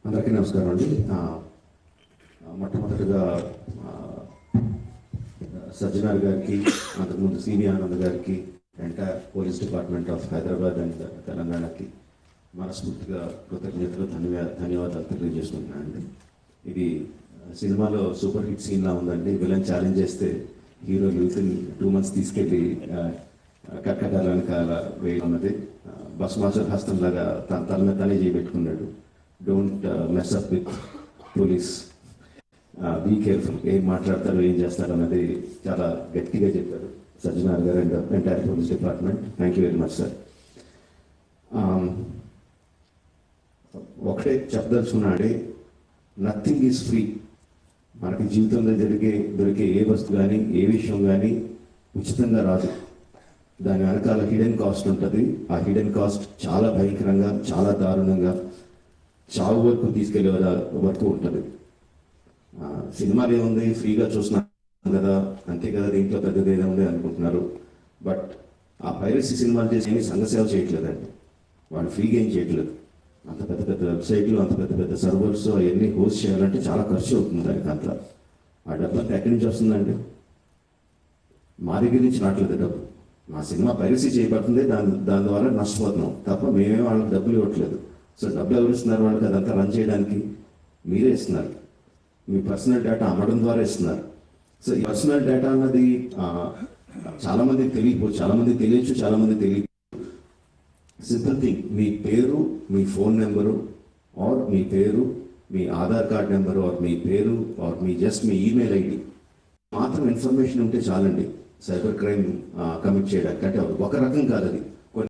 అందరికీ నమస్కారం అండి. మొట్టమొదటిగా సజ్జనార్ గారికి, అంతకుముందు సివి ఆనంద్ గారికి, entire police department of Hyderabad and తెలంగాణకి మనస్ఫూర్తిగా కృతజ్ఞతలు ధన్యవాదాలు తెలియజేసుకుంటున్నాను అండి. ఇది సినిమాలో సూపర్ హిట్ సీన్లా ఉందండి. విలన్ ఛాలెంజ్ చేస్తే హీరో విత్ ఇన్ 2 months తీసుకెళ్ళి కట్టకాల వెనకాల వేయనున్నది. బస్ మాస్టర్ హస్తంలాగా తన తల మీద తనే చేయబెట్టుకున్నాడు. Don't mess up with police, be careful, ఏం మాట్లాడతారు ఏం చేస్తారు అన్నది చాలా గట్టిగా చెప్పారు సజ్జనార్ గారు and entire police department. Thank you very much sir. ఒకటే చెప్పదలుచుకున్నాడే, నథింగ్ ఈజ్ ఫ్రీ. మనకి జీవితంలో దొరికే ఏ వస్తువు కానీ ఏ విషయం కానీ ఉచితంగా రాదు. దాని వెనకాల హిడెన్ కాస్ట్ ఉంటుంది. ఆ హిడెన్ కాస్ట్ చాలా భయంకరంగా, చాలా దారుణంగా, చావు వరకు తీసుకెళ్లే వరకు ఉంటుంది. సినిమాలు ఏముంది, ఫ్రీగా చూస్తున్నాం కదా, అంతే కదా, దీంట్లో పెద్దది ఏముంది అనుకుంటున్నారు. బట్ ఆ పైరసీ సినిమాలు చేసి ఏమీ సంఘసేవ చేయట్లేదండి. వాళ్ళు ఫ్రీగా ఏం చేయట్లేదు. అంత పెద్ద పెద్ద వెబ్సైట్లు, అంత పెద్ద పెద్ద సర్వర్స్ అవన్నీ హోస్ట్ చేయాలంటే చాలా ఖర్చు అవుతుంది. దానికి అంతా ఆ డబ్బు అంతా ఎక్కడి నుంచి వస్తుందండి? మా దగ్గర నుంచి రావట్లేదు డబ్బు. మా సినిమా పైరసీ చేయబడుతుంది, దాని ద్వారా నష్టపోతున్నాం తప్ప మేమే వాళ్ళకి డబ్బులు ఇవ్వట్లేదు. సో డబ్బులు ఎవరు ఇస్తున్నారు వాళ్ళకి? అదంతా రన్ చేయడానికి మీరే ఇస్తున్నారు. మీ పర్సనల్ డేటా అమ్మడం ద్వారా ఇస్తున్నారు. సో ఈ పర్సనల్ డేటా అన్నది చాలామందికి తెలియకపోవచ్చు, చాలామందికి తెలియచ్చు, చాలామందికి తెలియదు. సింపుల్ థింగ్, మీ పేరు, మీ ఫోన్ నెంబరు, ఆర్ మీ పేరు, మీ ఆధార్ కార్డ్ నెంబరు, ఆర్ మీ పేరు, ఆర్ మీ ఈమెయిల్ ఐడి మాత్రం ఇన్ఫర్మేషన్ ఉంటే చాలండి సైబర్ క్రైమ్ కమిట్ చేయడానికి. అంటే ఒక రకం కాదు అది.